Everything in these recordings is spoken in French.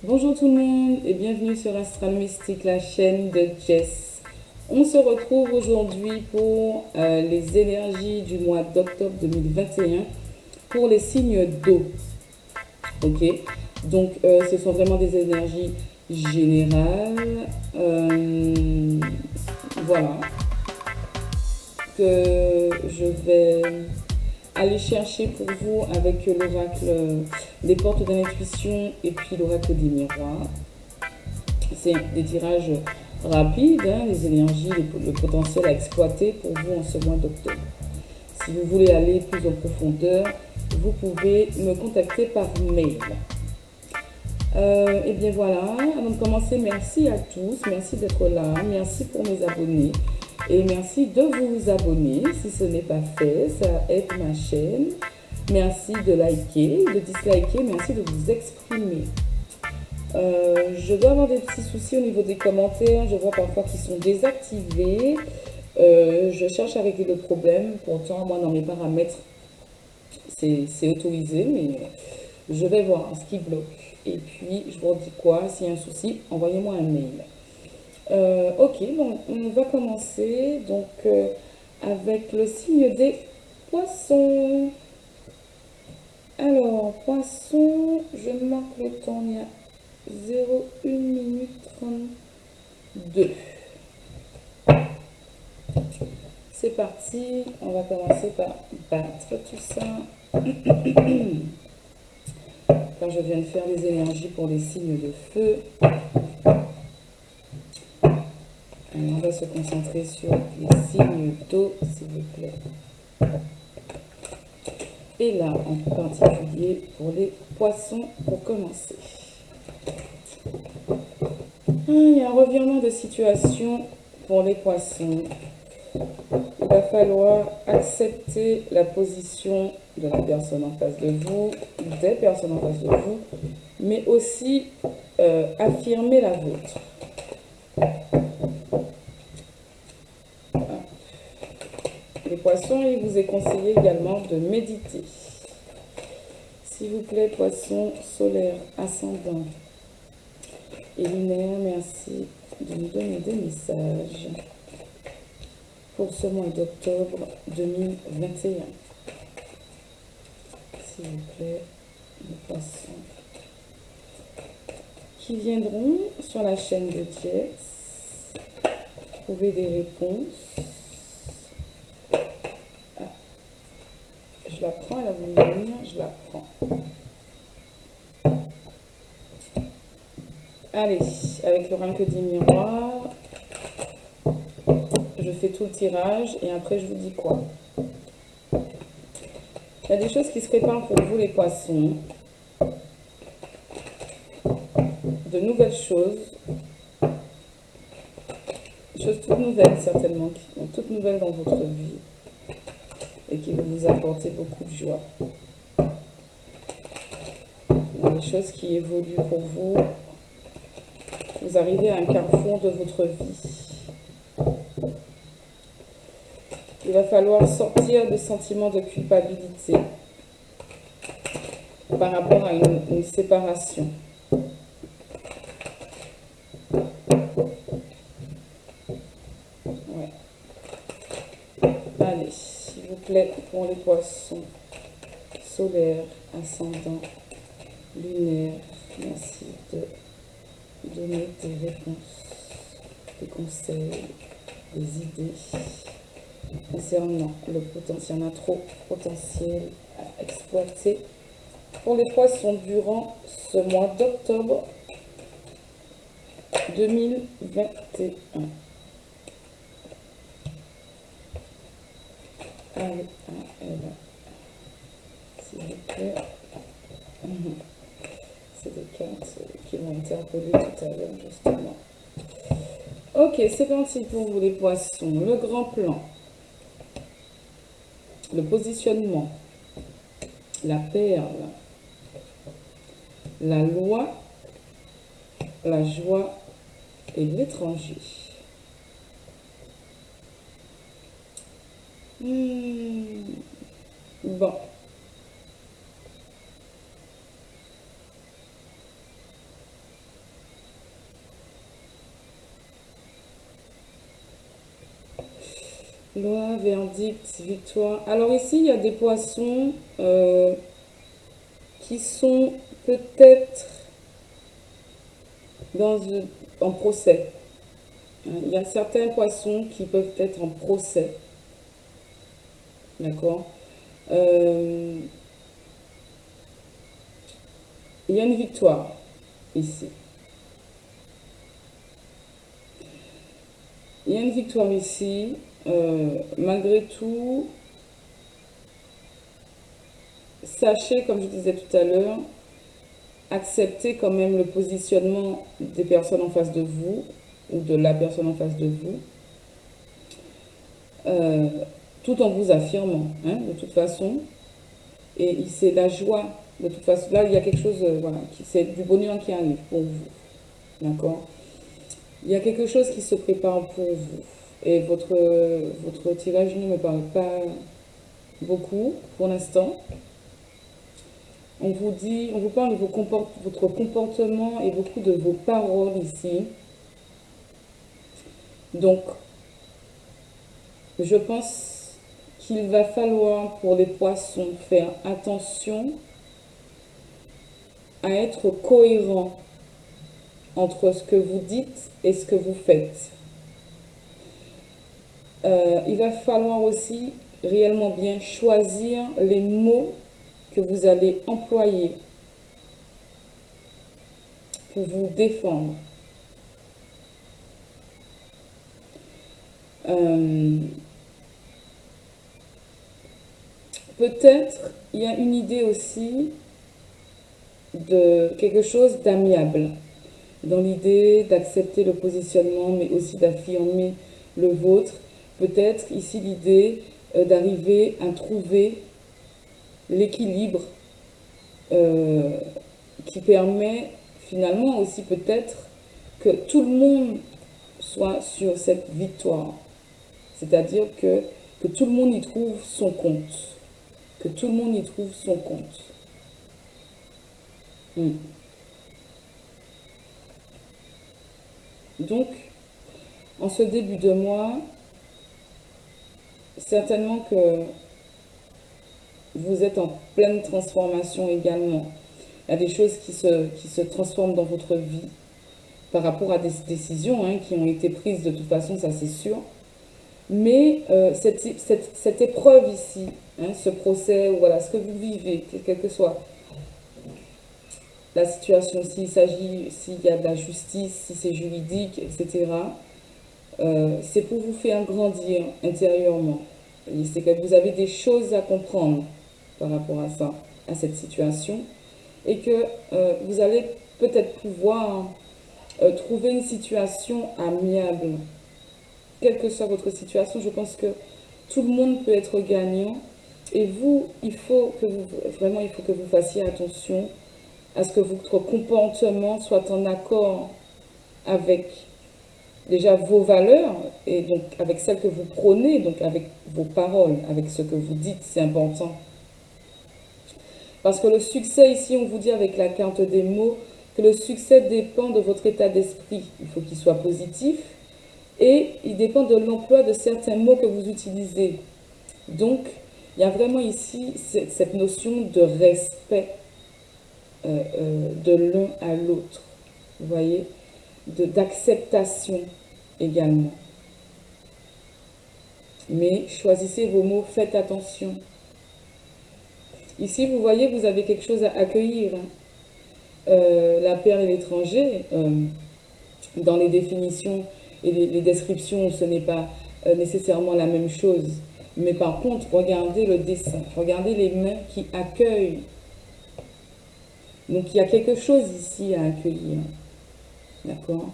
Bonjour tout le monde et bienvenue sur Astral Mystique, la chaîne de Jess. On se retrouve aujourd'hui pour les énergies du mois d'octobre 2021 pour les signes d'eau. Ok, donc ce sont vraiment des énergies générales. Voilà, que je vais aller chercher pour vous avec l'oracle des portes de l'intuition et puis l'oracle des miroirs. C'est des tirages rapides, hein, les énergies, le potentiel à exploiter pour vous en ce mois d'octobre. Si vous voulez aller plus en profondeur, vous pouvez me contacter par mail. Et bien voilà, avant de commencer, merci à tous, merci d'être là, merci pour mes abonnés et merci de vous abonner si ce n'est pas fait, ça aide ma chaîne. Merci de liker, de disliker, merci de vous exprimer. Je dois avoir des petits soucis au niveau des commentaires, je vois parfois qu'ils sont désactivés. Je cherche à régler le problème, pourtant moi dans mes paramètres c'est autorisé, mais je vais voir ce qui bloque. Et puis je vous dis quoi, s'il y a un souci, envoyez-moi un mail. Ok, bon, on va commencer donc avec le signe des poissons. Alors, poissons, je marque le temps, il y a 0,1 minute 32. C'est parti, on va commencer par battre tout ça. Quand je viens de faire les énergies pour les signes de feu, on va se concentrer sur les signes d'eau, s'il vous plaît. Et là, en particulier pour les poissons, pour commencer. Il y a un revirement de situation pour les poissons. Il va falloir accepter la position de la personne en face de vous, des personnes en face de vous, mais aussi affirmer la vôtre. Les poissons, il vous est conseillé également de méditer. S'il vous plaît, poissons solaires, ascendants et lunaires, merci de nous donner des messages pour ce mois d'octobre 2021. S'il vous plaît, les poissons qui viendront sur la chaîne de Jess, trouver des réponses. Je la prends, elle a voulu venir, je la prends. Allez, avec l'oracle des miroirs, je fais tout le tirage et après je vous dis quoi. Il y a des choses qui se préparent pour vous les poissons. De nouvelles choses. Des choses toutes nouvelles certainement, qui sont toutes nouvelles dans votre vie et qui vont vous apporter beaucoup de joie. Il y a des choses qui évoluent pour vous. Vous arrivez à un carrefour de votre vie. Il va falloir sortir de sentiments de culpabilité par rapport à une séparation. Ouais. Allez, s'il vous plaît, pour les poissons solaires, ascendants, lunaires, merci de donner des réponses, des conseils, des idées concernant le potentiel. Il y en a trop potentiel à exploiter pour les poissons durant ce mois d'octobre 2021. Allez, s'il vous plaît. C'est des cartes qui m'ont interpellé tout à l'heure, justement. Ok, c'est parti pour vous les poissons. Le grand plan, le positionnement, la perle, la loi, la joie et l'étranger. Bon. Loi, verdict, victoire. Alors ici, il y a des poissons qui sont peut-être en procès. Il y a certains poissons qui peuvent être en procès. D'accord. Il y a une victoire ici. Il y a une victoire ici. Malgré tout, sachez, comme je disais tout à l'heure, acceptez quand même le positionnement des personnes en face de vous ou de la personne en face de vous, tout en vous affirmant, hein, de toute façon. Et c'est la joie, de toute façon. Là, il y a quelque chose, voilà, c'est du bonheur qui arrive pour vous. D'accord? Il y a quelque chose qui se prépare pour vous. Et votre tirage ne me parle pas beaucoup pour l'instant. On vous parle de votre comportement et beaucoup de vos paroles ici. Donc, je pense qu'il va falloir pour les poissons faire attention à être cohérent entre ce que vous dites et ce que vous faites. Il va falloir aussi réellement bien choisir les mots que vous allez employer pour vous défendre. Peut-être il y a une idée aussi de quelque chose d'amiable, dans l'idée d'accepter le positionnement, mais aussi d'affirmer le vôtre. Peut-être ici l'idée d'arriver à trouver l'équilibre qui permet finalement aussi peut-être que tout le monde soit sur cette victoire. C'est-à-dire que tout le monde y trouve son compte. Que tout le monde y trouve son compte. Donc, en ce début de mois, certainement que vous êtes en pleine transformation également. Il y a des choses qui se transforment dans votre vie par rapport à des décisions qui ont été prises de toute façon, ça c'est sûr. Mais cette épreuve ici, ce procès, ou voilà, ce que vous vivez, quelle que soit la situation, s'il y a de la justice, si c'est juridique, etc., c'est pour vous faire grandir intérieurement. C'est que vous avez des choses à comprendre par rapport à ça, à cette situation, et que vous allez peut-être pouvoir trouver une situation amiable. Quelle que soit votre situation, je pense que tout le monde peut être gagnant. Et vous, il faut que vous fassiez attention à ce que votre comportement soit en accord avec déjà vos valeurs et donc avec celles que vous prônez, donc avec vos paroles, avec ce que vous dites, c'est important. Parce que le succès ici, on vous dit avec la carte des mots, que le succès dépend de votre état d'esprit. Il faut qu'il soit positif et il dépend de l'emploi de certains mots que vous utilisez. Donc, il y a vraiment ici cette notion de respect de l'un à l'autre. Vous voyez, d'acceptation également. Mais choisissez vos mots, faites attention. Ici, vous voyez, vous avez quelque chose à accueillir. La paire et l'étranger, dans les définitions et les descriptions, ce n'est pas nécessairement la même chose. Mais par contre, regardez le dessin, regardez les mains qui accueillent. Donc, il y a quelque chose ici à accueillir. D'accord?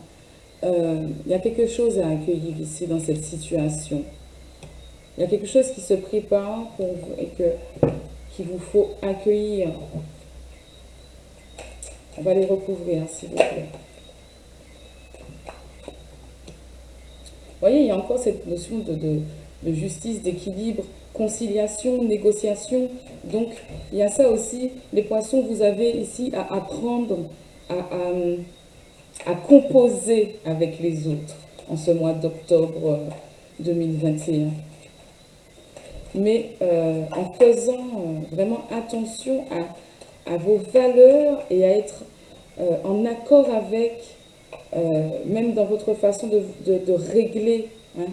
Il y a quelque chose à accueillir ici dans cette situation. Il y a quelque chose qui se prépare pour vous et qu'il vous faut accueillir. On va les recouvrir, s'il vous plaît. Vous voyez, il y a encore cette notion de justice, d'équilibre, conciliation, négociation. Donc, il y a ça aussi. Les poissons, vous avez ici à apprendre à composer avec les autres en ce mois d'octobre 2021. mais en faisant vraiment attention à vos valeurs et à être en accord avec, même dans votre façon de régler hein,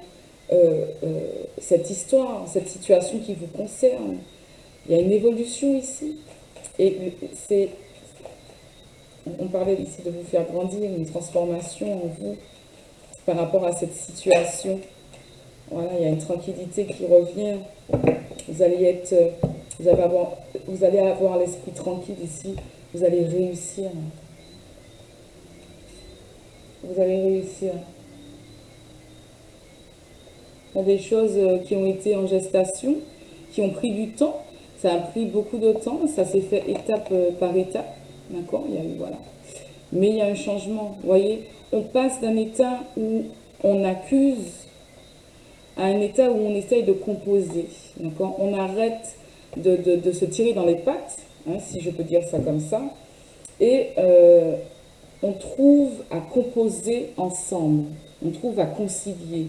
cette histoire, cette situation qui vous concerne. Il y a une évolution ici. Et c'est, on parlait ici de vous faire grandir, une transformation en vous par rapport à cette situation. Voilà, il y a une tranquillité qui revient. Vous allez être, vous allez avoir l'esprit tranquille ici. Vous allez réussir. Vous allez réussir. Il y a des choses qui ont été en gestation, qui ont pris du temps. Ça a pris beaucoup de temps. Ça s'est fait étape par étape. D'accord? Il y a eu, voilà. Mais il y a un changement. Vous voyez, on passe d'un état où on accuse à un état où on essaye de composer. D'accord? On arrête de se tirer dans les pattes, hein, si je peux dire ça comme ça. Et on trouve à composer ensemble. On trouve à concilier.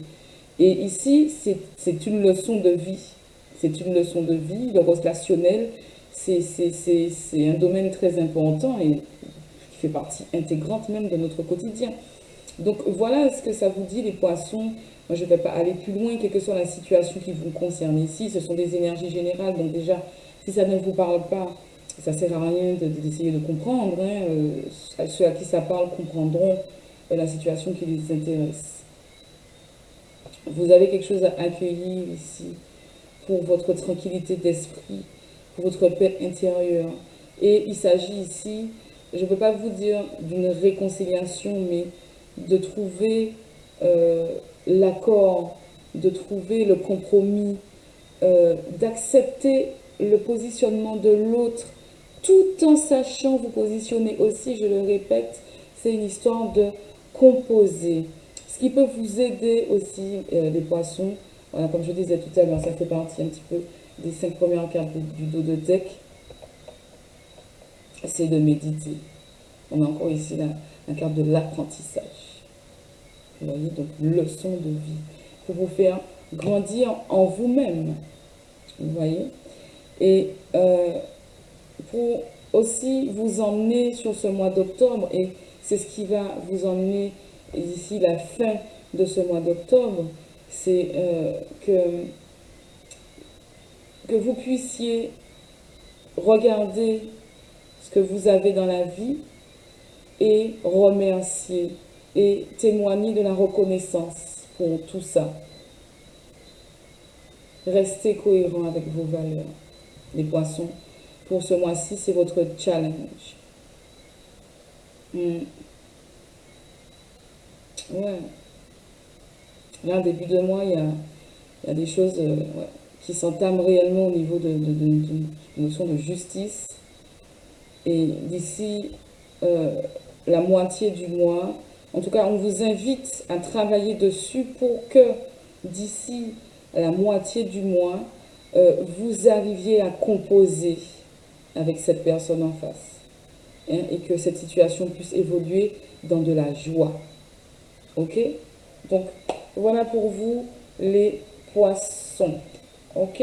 Et ici, c'est une leçon de vie. C'est une leçon de vie. Le relationnel, c'est un domaine très important et qui fait partie intégrante même de notre quotidien. Donc voilà ce que ça vous dit, les poissons. Moi, je ne vais pas aller plus loin, quelle que soit la situation qui vous concerne ici. Ce sont des énergies générales. Donc déjà, si ça ne vous parle pas, ça ne sert à rien d'essayer de comprendre. Hein. Ceux à qui ça parle comprendront la situation qui les intéresse. Vous avez quelque chose à accueillir ici pour votre tranquillité d'esprit, pour votre paix intérieure. Et il s'agit ici, je ne peux pas vous dire d'une réconciliation, mais de trouver l'accord, de trouver le compromis, d'accepter le positionnement de l'autre, tout en sachant vous positionner aussi, je le répète, c'est une histoire de composer. Ce qui peut vous aider aussi, les poissons, voilà, comme je disais tout à l'heure, ça fait partie un petit peu des 5 premières cartes du dos de deck, c'est de méditer. On a encore ici la carte de l'apprentissage. Vous voyez, donc leçon de vie, pour vous faire grandir en vous-même. Vous voyez? Et pour aussi vous emmener sur ce mois d'octobre, et c'est ce qui va vous emmener d'ici la fin de ce mois d'octobre, c'est que vous puissiez regarder ce que vous avez dans la vie et remercier et témoigner de la reconnaissance pour tout ça. Restez cohérent avec vos valeurs, les poissons. Pour ce mois-ci, c'est votre challenge. Ouais. Là, début de mois, il y a des choses qui s'entament réellement au niveau de notion de justice. Et d'ici la moitié du mois, en tout cas, on vous invite à travailler dessus pour que d'ici la moitié du mois, vous arriviez à composer avec cette personne en face. Hein, et que cette situation puisse évoluer dans de la joie. Ok? Donc, voilà pour vous les poissons. Ok?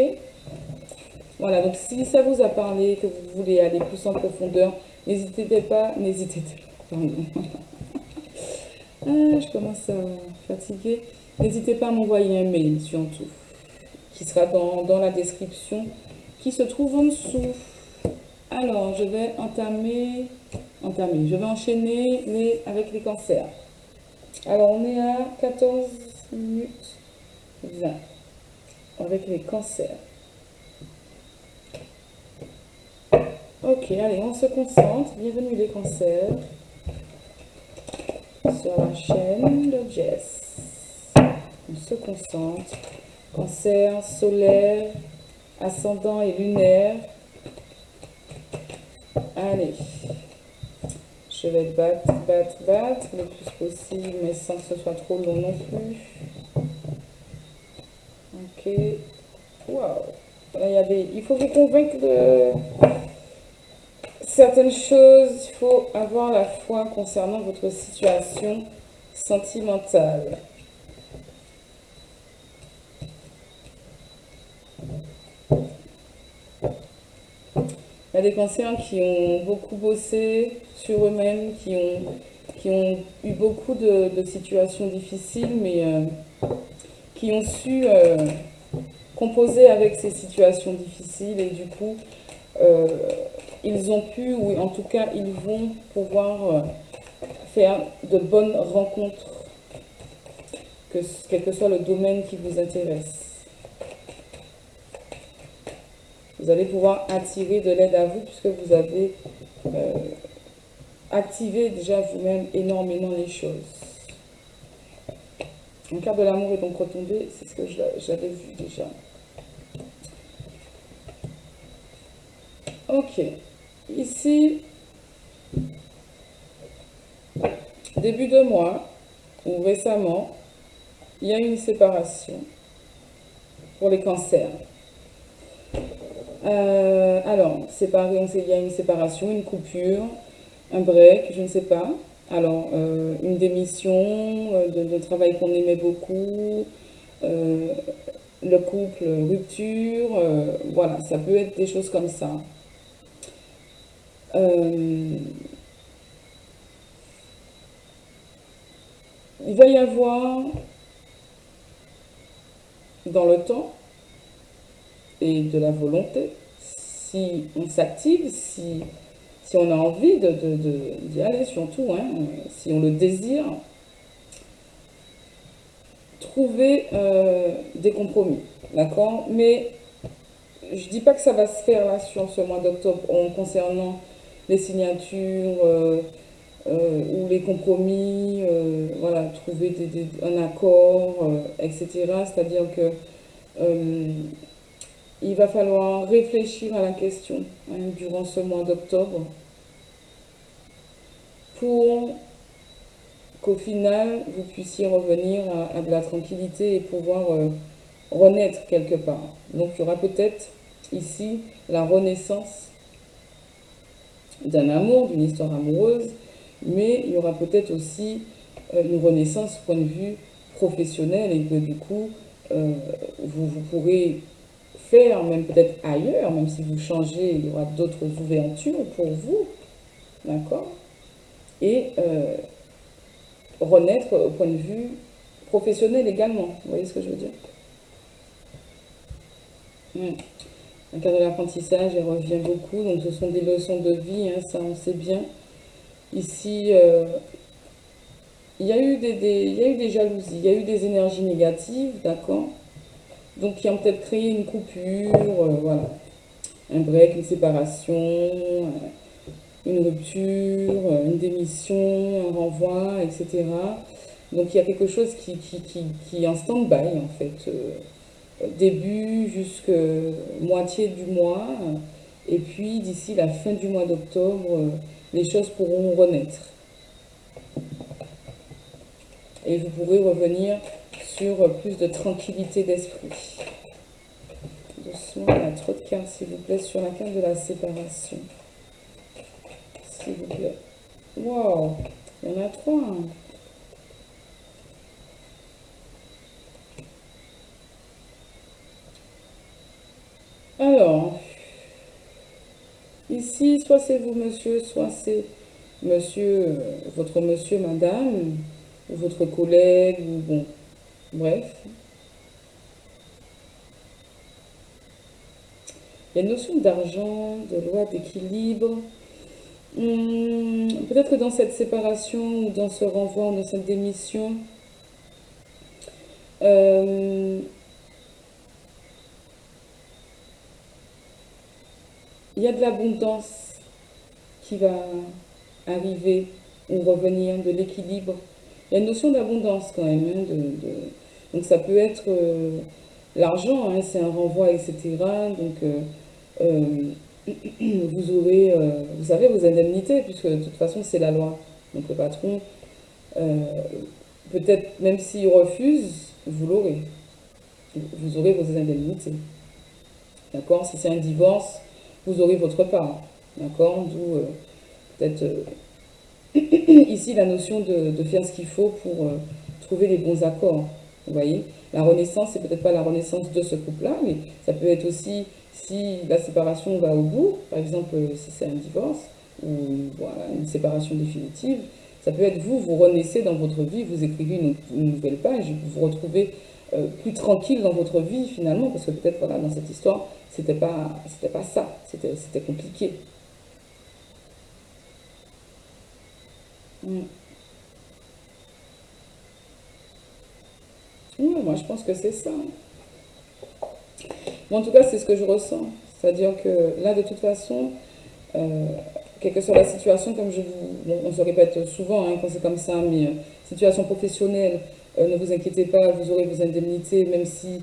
Voilà, donc si ça vous a parlé, que vous voulez aller plus en profondeur, n'hésitez pas, pardon. Je commence à fatiguer. N'hésitez pas à m'envoyer un mail surtout, qui sera dans la description, qui se trouve en dessous. Alors, je vais je vais enchaîner avec les cancers. Alors, on est à 14 minutes 20 avec les cancers. Ok, allez, on se concentre. Bienvenue les cancers sur la chaîne de Jess. On se concentre. Cancer, solaire, ascendant et lunaire. Allez. Je vais battre le plus possible, mais sans que ce soit trop long non plus. Ok. Waouh. Il faut vous convaincre de certaines choses. Il faut avoir la foi concernant votre situation sentimentale. Il y a des cancers qui ont beaucoup bossé sur eux-mêmes, qui ont eu beaucoup de situations difficiles, mais qui ont su composer avec ces situations difficiles et du coup, euh, ils ont pu, ou en tout cas, ils vont pouvoir faire de bonnes rencontres, quel que soit le domaine qui vous intéresse. Vous allez pouvoir attirer de l'aide à vous puisque vous avez activé déjà vous-même énormément les choses. Mon carte de l'amour est donc retombé, c'est ce que j'avais vu déjà. Ok, ici, début de mois, ou récemment, il y a une séparation pour les cancers. Alors, séparé, on sait qu'il y a une séparation, une coupure, un break, je ne sais pas. Alors, une démission de travail qu'on aimait beaucoup, le couple, rupture, voilà, ça peut être des choses comme ça. Il va y avoir dans le temps et de la volonté, si on s'active, si on a envie d'y aller surtout, hein, si on le désire, trouver des compromis, d'accord? Mais je ne dis pas que ça va se faire là sur ce mois d'octobre en concernant les signatures ou les compromis, voilà, trouver un accord, etc. C'est-à-dire que il va falloir réfléchir à la question hein, durant ce mois d'octobre pour qu'au final, vous puissiez revenir à de la tranquillité et pouvoir renaître quelque part. Donc il y aura peut-être ici la renaissance d'un amour, d'une histoire amoureuse, mais il y aura peut-être aussi une renaissance point de vue professionnel et que du coup, vous pourrez faire, même peut-être ailleurs, même si vous changez, il y aura d'autres ouvertures pour vous, d'accord? Et renaître au point de vue professionnel également, vous voyez ce que je veux dire? Un cadre de l'apprentissage, elle revient beaucoup, donc ce sont des leçons de vie, hein, ça on sait bien. Ici, il y a eu il y a eu des jalousies, il y a eu des énergies négatives, d'accord? Donc qui ont peut-être créé une coupure, voilà. Un break, une séparation, une rupture, une démission, un renvoi, etc. Donc il y a quelque chose qui est en stand-by en fait. Début jusqu'à moitié du mois. Et puis d'ici la fin du mois d'octobre, les choses pourront renaître. Et vous pourrez revenir sur plus de tranquillité d'esprit. Doucement, il y a trop de cartes, s'il vous plaît, sur la carte de la séparation. S'il vous plaît. Waouh, il y en a 3. Alors, ici, soit c'est vous, monsieur, soit c'est monsieur, votre monsieur, madame, ou votre collègue, ou bon, bref. Il y a une notion d'argent, de loi, d'équilibre. Peut-être que dans cette séparation, ou dans ce renvoi, ou dans cette démission, il y a de l'abondance qui va arriver ou revenir, de l'équilibre. Il y a une notion d'abondance quand même. Hein, donc ça peut être l'argent, hein, c'est un renvoi, etc. Donc vous aurez, vous savez, vos indemnités, puisque de toute façon c'est la loi. Donc le patron, peut-être même s'il refuse, vous l'aurez. Vous aurez vos indemnités. D'accord? Si c'est un divorce, vous aurez votre part. D'accord? D'où peut-être ici la notion de faire ce qu'il faut pour trouver les bons accords. Vous voyez? La renaissance, c'est peut-être pas la renaissance de ce couple-là, mais ça peut être aussi si la séparation va au bout, par exemple si c'est un divorce ou voilà, une séparation définitive, ça peut être vous, vous renaissez dans votre vie, vous écrivez une nouvelle page, vous vous retrouvez plus tranquille dans votre vie finalement, parce que peut-être voilà, dans cette histoire, c'était pas ça, c'était compliqué. Mm. Ouais, moi je pense que c'est ça. Bon, en tout cas, c'est ce que je ressens. C'est-à-dire que là, de toute façon, euh, quelle que soit la situation, comme bon, on se répète souvent hein, quand c'est comme ça, mais situation professionnelle, ne vous inquiétez pas, vous aurez vos indemnités, même si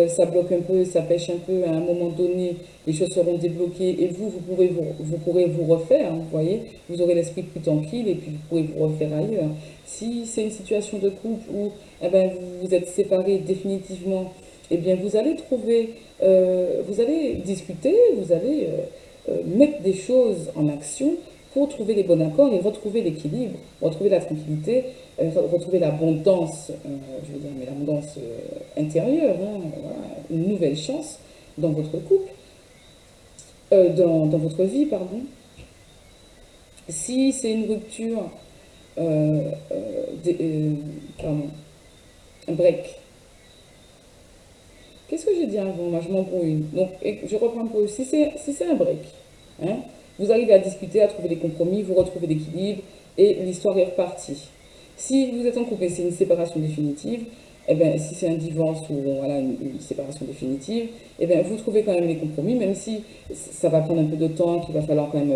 ça bloque un peu, ça pêche un peu, à un moment donné, les choses seront débloquées et vous pourrez vous refaire, hein, vous voyez, vous aurez l'esprit plus tranquille et puis vous pourrez vous refaire ailleurs. Si c'est une situation de couple où eh ben, vous êtes séparés définitivement, eh bien vous allez trouver, vous allez discuter, vous allez mettre des choses en action pour trouver les bons accords et retrouver l'équilibre, retrouver la tranquillité, retrouver l'abondance, je veux dire, mais l'abondance intérieure, hein, voilà, une nouvelle chance dans votre couple, dans votre vie, pardon. Si c'est une rupture, euh, pardon, un break. Qu'est-ce que j'ai dit avant? Moi, je m'embrouille. Donc, je reprends un peu. Si c'est un break, hein, vous arrivez à discuter, à trouver des compromis, vous retrouvez l'équilibre et l'histoire est repartie. Si vous êtes en couple et c'est une séparation définitive, eh bien, si c'est un divorce ou voilà, une séparation définitive, eh bien, vous trouvez quand même les compromis, même si ça va prendre un peu de temps, qu'il va falloir quand même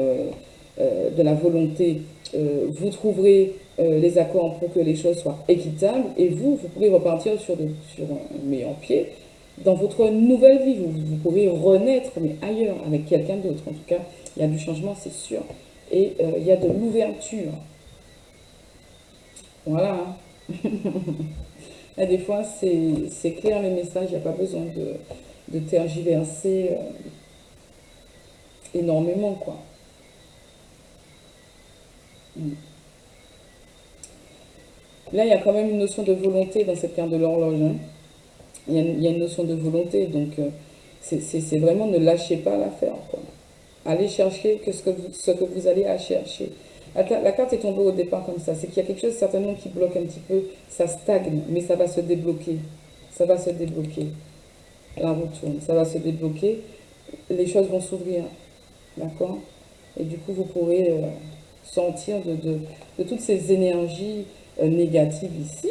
de la volonté. Vous trouverez les accords pour que les choses soient équitables et vous pourrez repartir sur un meilleur pied dans votre nouvelle vie. Vous pourrez renaître, mais ailleurs, avec quelqu'un d'autre. En tout cas, il y a du changement, c'est sûr. Et il y a de l'ouverture. Voilà. Et des fois, c'est clair les messages, il n'y a pas besoin de tergiverser énormément, quoi. Mm. Là, il y a quand même une notion de volonté dans cette carte de l'horloge, hein. Il y a une notion de volonté, donc c'est vraiment ne lâchez pas l'affaire, quoi. Allez chercher ce que vous allez à chercher. La carte est tombée au départ comme ça, c'est qu'il y a quelque chose certainement qui bloque un petit peu, ça stagne, mais ça va se débloquer. Ça va se débloquer. La roue tourne, ça va se débloquer, les choses vont s'ouvrir, d'accord? Et du coup, vous pourrez sortir de toutes ces énergies négatives ici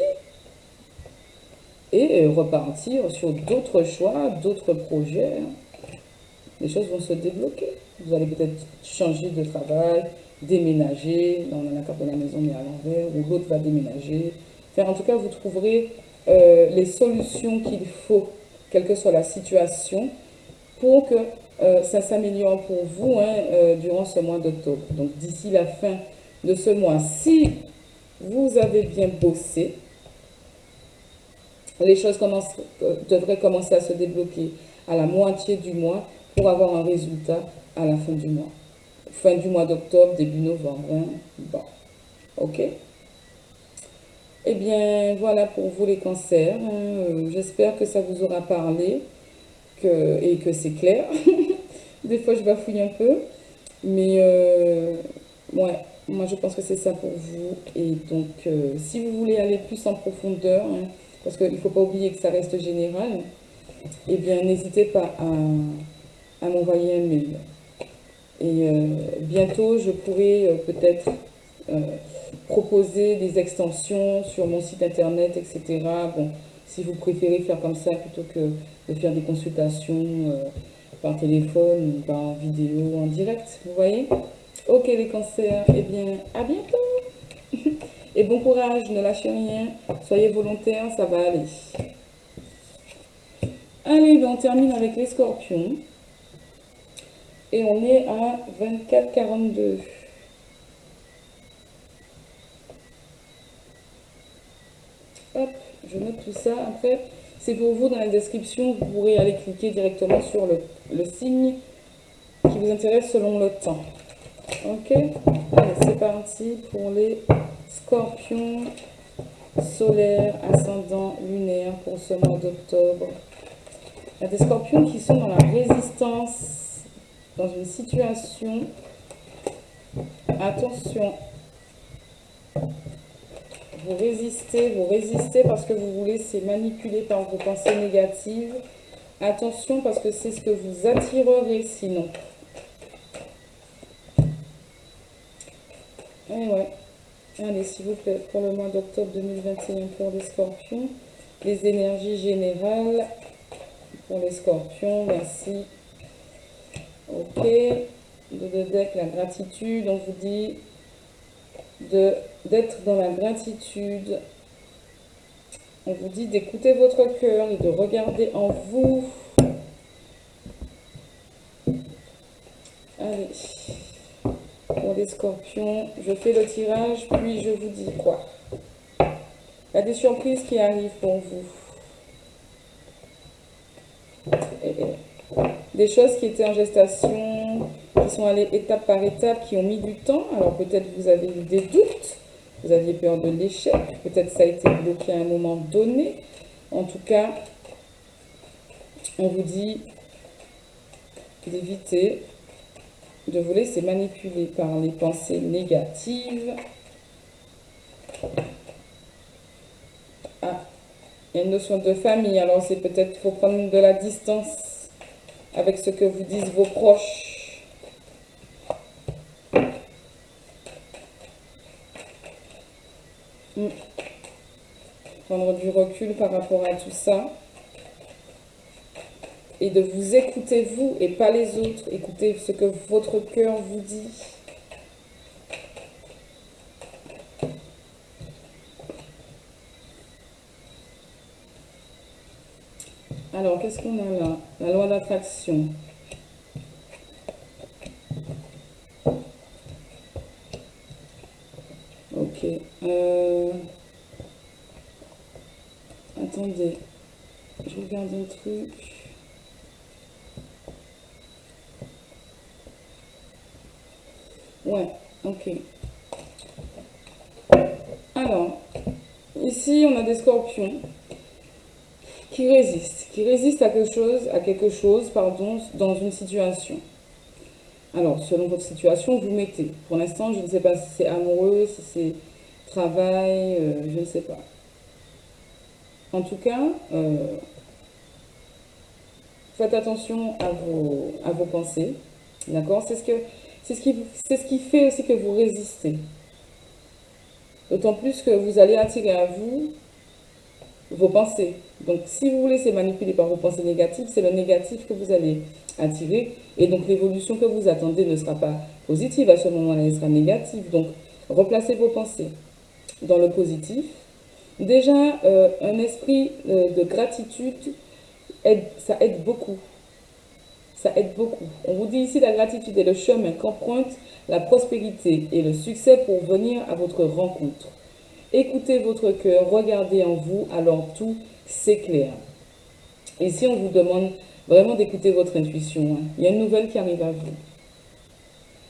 et repartir sur d'autres choix, d'autres projets. Les choses vont se débloquer. Vous allez peut-être changer de travail, déménager, dans la carte de la maison mais à l'envers, ou l'autre va déménager. Enfin, en tout cas, vous trouverez les solutions qu'il faut, quelle que soit la situation, pour que ça s'améliore pour vous hein, durant ce mois d'octobre. Donc d'ici la fin de ce mois, si vous avez bien bossé, les choses devraient commencer à se débloquer à la moitié du mois pour avoir un résultat à la fin du mois. Fin du mois d'octobre, début novembre. Hein. Bon, ok. Eh bien, voilà pour vous les cancers. Hein. J'espère que ça vous aura parlé et que c'est clair. Des fois, je bafouille un peu. Mais, ouais, moi, je pense que c'est ça pour vous. Et donc, si vous voulez aller plus en profondeur, hein, parce qu'il ne faut pas oublier que ça reste général, eh bien, n'hésitez pas à m'envoyer un mail. Et bientôt, je pourrai peut-être proposer des extensions sur mon site internet, etc. Bon, si vous préférez faire comme ça plutôt que de faire des consultations par téléphone ou par vidéo en direct, vous voyez? Ok les cancers, eh bien, à bientôt. Et bon courage, ne lâchez rien, soyez volontaires, ça va aller. Allez, ben on termine avec les scorpions. Et on est à 24,42. Hop, je note tout ça. Après, c'est pour vous dans la description, vous pourrez aller cliquer directement sur le signe qui vous intéresse selon le temps. Ok, allez, c'est parti pour les scorpions solaire, ascendant, lunaire pour ce mois d'octobre. Il y a des scorpions qui sont dans la résistance, dans une situation. Attention, vous résistez parce que vous vous laissez manipuler par vos pensées négatives. Attention parce que c'est ce que vous attirerez sinon. Eh ouais. Allez, s'il vous plaît, pour le mois d'octobre 2021 pour les scorpions, les énergies générales pour les scorpions, merci. Ok, de deck, la gratitude, on vous dit d'être dans la gratitude. On vous dit d'écouter votre cœur et de regarder en vous. Allez, pour les scorpions, je fais le tirage, puis je vous dis quoi. Il y a des surprises qui arrivent pour vous. Des choses qui étaient en gestation, qui sont allées étape par étape, qui ont mis du temps. Alors peut-être vous avez eu des doutes, vous aviez peur de l'échec, peut-être ça a été bloqué à un moment donné. En tout cas, on vous dit d'éviter de vous laisser manipuler par les pensées négatives. Ah, il y a une notion de famille, alors c'est peut-être faut prendre de la distance avec ce que vous disent vos proches. Prendre du recul par rapport à tout ça. Et de vous écouter vous et pas les autres. Écoutez ce que votre cœur vous dit. Alors, qu'est-ce qu'on a là? La loi d'attraction. Ok. Attendez. Je regarde un truc. Ouais, ok. Alors, ici, on a des scorpions qui résistent à quelque chose, pardon, dans une situation. Alors, selon votre situation, vous mettez. Pour l'instant, je ne sais pas si c'est amoureux, si c'est travail, je ne sais pas. En tout cas, faites attention à vos pensées. D'accord? C'est ce qui fait aussi que vous résistez. D'autant plus que vous allez attirer à vous vos pensées. Donc, si vous vous laissez manipuler par vos pensées négatives, c'est le négatif que vous allez attirer. Et donc, l'évolution que vous attendez ne sera pas positive. À ce moment-là, elle sera négative. Donc, replacez vos pensées dans le positif. Déjà, un esprit de gratitude, ça aide beaucoup. Ça aide beaucoup. On vous dit ici, la gratitude est le chemin qu'emprunte la prospérité et le succès pour venir à votre rencontre. Écoutez votre cœur, regardez en vous, alors tout s'éclaire. Ici, on vous demande vraiment d'écouter votre intuition. Il y a une nouvelle qui arrive à vous.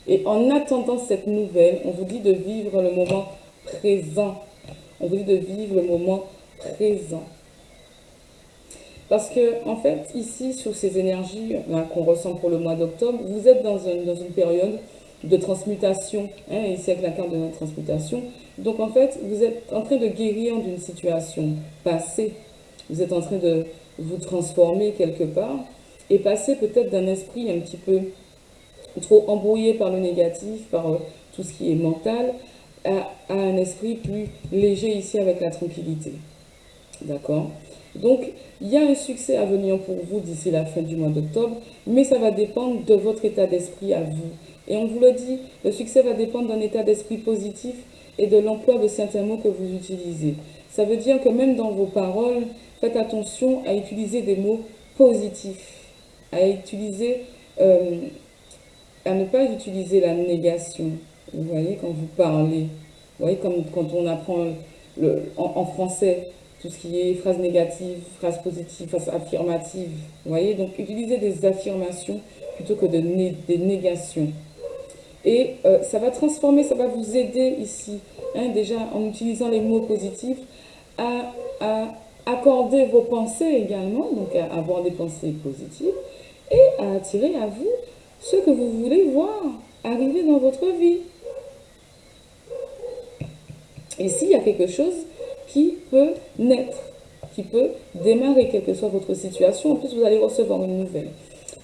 Et en attendant cette nouvelle, on vous dit de vivre le moment présent. On vous dit de vivre le moment présent. Parce que, en fait, ici, sur ces énergies qu'on ressent pour le mois d'octobre, vous êtes dans une période de transmutation. Ici, avec la carte de notre transmutation. Donc, en fait, vous êtes en train de guérir d'une situation passée. Vous êtes en train de vous transformer quelque part et passer peut-être d'un esprit un petit peu trop embrouillé par le négatif, par tout ce qui est mental, à un esprit plus léger ici avec la tranquillité. D'accord? Donc, il y a un succès à venir pour vous d'ici la fin du mois d'octobre, mais ça va dépendre de votre état d'esprit à vous. Et on vous le dit, le succès va dépendre d'un état d'esprit positif et de l'emploi de certains mots que vous utilisez. Ça veut dire que même dans vos paroles, faites attention à utiliser des mots positifs, à ne pas utiliser la négation. Vous voyez, quand vous parlez, vous voyez, comme quand on apprend en français, tout ce qui est phrases négatives, phrases positives, phrases affirmatives. Vous voyez, donc utilisez des affirmations plutôt que des négations. Et ça va transformer, ça va vous aider ici, déjà en utilisant les mots positifs, à accorder vos pensées également, donc à avoir des pensées positives, et à attirer à vous ce que vous voulez voir arriver dans votre vie. Ici, il y a quelque chose qui peut naître, qui peut démarrer, quelle que soit votre situation. En plus, vous allez recevoir une nouvelle.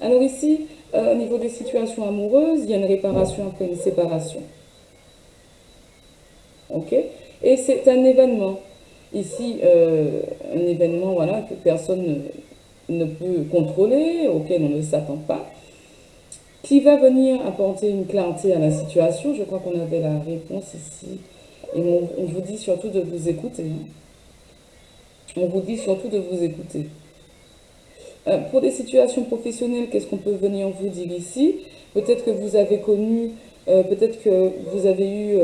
Alors ici, au niveau des situations amoureuses, il y a une réparation après une séparation. Ok? Et c'est un événement. Ici, un événement voilà, que personne ne peut contrôler, auquel on ne s'attend pas, qui va venir apporter une clarté à la situation. Je crois qu'on avait la réponse ici. Et on vous dit surtout de vous écouter. On vous dit surtout de vous écouter. Pour des situations professionnelles, qu'est-ce qu'on peut venir vous dire ici? Peut-être que vous avez connu, peut-être que vous avez eu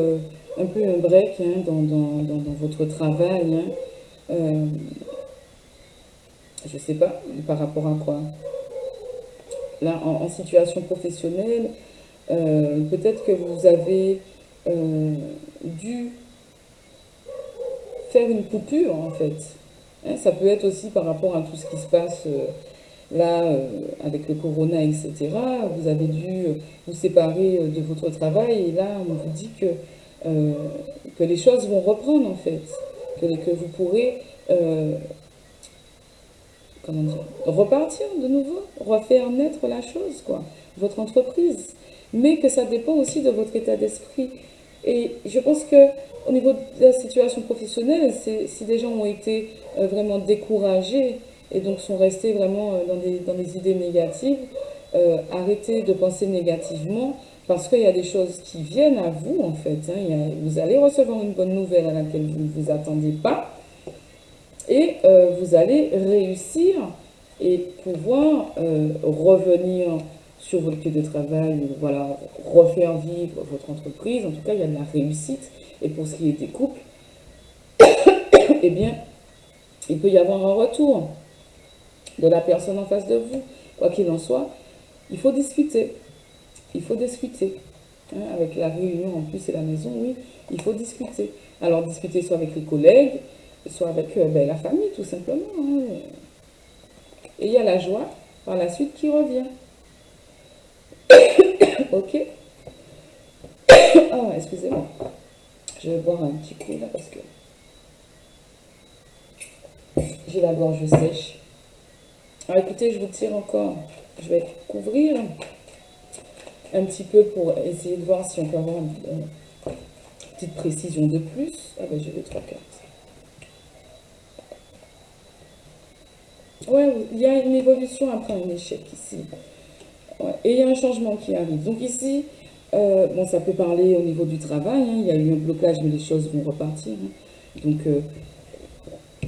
un peu un break dans votre travail. Je ne sais pas, par rapport à quoi. Là, en situation professionnelle, peut-être que vous avez dû faire une coupure, en fait. Ça peut être aussi par rapport à tout ce qui se passe là, avec le corona, etc. Vous avez dû vous séparer de votre travail et là, on vous dit que les choses vont reprendre, en fait. Que vous pourrez, comment dire, repartir de nouveau, refaire naître la chose, quoi, votre entreprise. Mais que ça dépend aussi de votre état d'esprit. Et je pense que au niveau de la situation professionnelle, si des gens ont été vraiment découragés et donc sont restés vraiment dans des idées négatives, arrêtez de penser négativement parce qu'il y a des choses qui viennent à vous en fait. Vous allez recevoir une bonne nouvelle à laquelle vous ne vous attendez pas et vous allez réussir et pouvoir revenir sur votre lieu de travail, voilà, refaire vivre votre entreprise. En tout cas, il y a de la réussite. Et pour ce qui est des couples, eh bien, il peut y avoir un retour de la personne en face de vous. Quoi qu'il en soit, il faut discuter. Il faut discuter. Avec la réunion en plus et la maison, oui, il faut discuter. Alors, discuter soit avec les collègues, soit avec la famille, tout simplement. Et il y a la joie par la suite qui revient. Ok. Ah, excusez-moi. Je vais boire un petit coup là parce que j'ai la gorge sèche. Alors écoutez, je vous tire encore. Je vais couvrir un petit peu pour essayer de voir si on peut avoir une petite précision de plus. Ah ben j'ai les 3 cartes. Ouais, il y a une évolution après un échec ici. Ouais, et il y a un changement qui arrive. Donc ici, bon, ça peut parler au niveau du travail. Il y a eu un blocage, mais les choses vont repartir. Donc,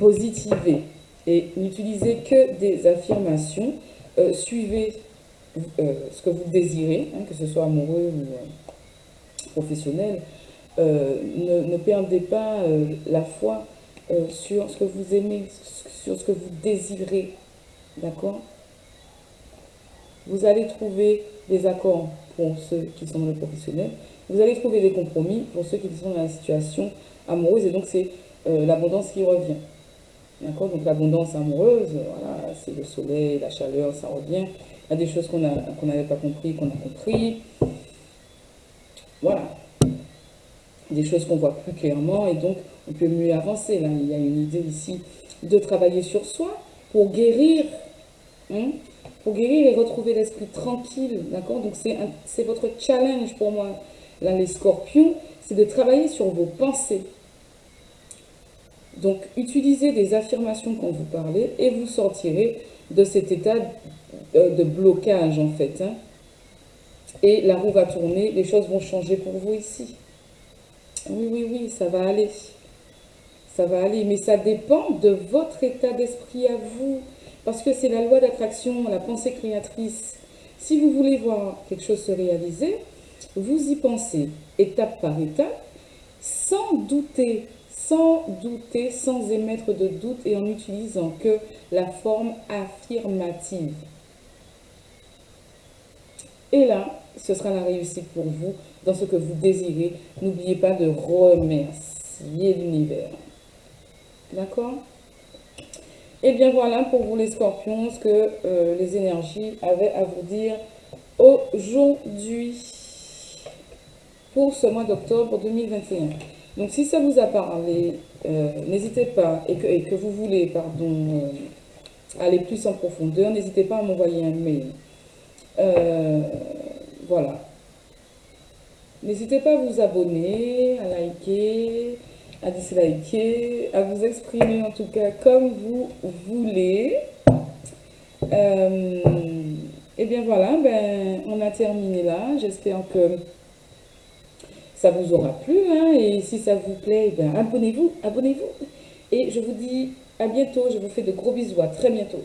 positivez et n'utilisez que des affirmations. Suivez ce que vous désirez, que ce soit amoureux ou professionnel. Ne perdez pas la foi sur ce que vous aimez, sur ce que vous désirez. D'accord? Vous allez trouver des accords pour ceux qui sont dans le professionnel. Vous allez trouver des compromis pour ceux qui sont dans la situation amoureuse. Et donc, c'est l'abondance qui revient. D'accord? Donc, l'abondance amoureuse, voilà, c'est le soleil, la chaleur, ça revient. Il y a des choses qu'on n'avait pas compris, qu'on a compris. Voilà. Des choses qu'on voit plus clairement et donc on peut mieux avancer. Là, il y a une idée ici de travailler sur soi pour guérir. Pour guérir et retrouver l'esprit tranquille, d'accord? Donc c'est votre challenge pour moi, là les scorpions, c'est de travailler sur vos pensées. Donc utilisez des affirmations quand vous parlez et vous sortirez de cet état de blocage en fait. Et la roue va tourner, les choses vont changer pour vous ici. Oui, oui, oui, ça va aller. Ça va aller, mais ça dépend de votre état d'esprit à vous. Parce que c'est la loi d'attraction, la pensée créatrice. Si vous voulez voir quelque chose se réaliser, vous y pensez étape par étape, sans douter, sans émettre de doute et en n'utilisant que la forme affirmative. Et là, ce sera la réussite pour vous dans ce que vous désirez. N'oubliez pas de remercier l'univers. D'accord? Et bien voilà pour vous les scorpions, ce que les énergies avaient à vous dire aujourd'hui pour ce mois d'octobre 2021. Donc si ça vous a parlé, n'hésitez pas, et que vous voulez, pardon, aller plus en profondeur, n'hésitez pas à m'envoyer un mail. Voilà. N'hésitez pas à vous abonner, à liker, à disliker, à vous exprimer en tout cas comme vous voulez. Et bien voilà, ben, on a terminé là. J'espère que ça vous aura plu, hein, et si ça vous plaît, ben, abonnez-vous, abonnez-vous. Et je vous dis à bientôt, je vous fais de gros bisous, à très bientôt.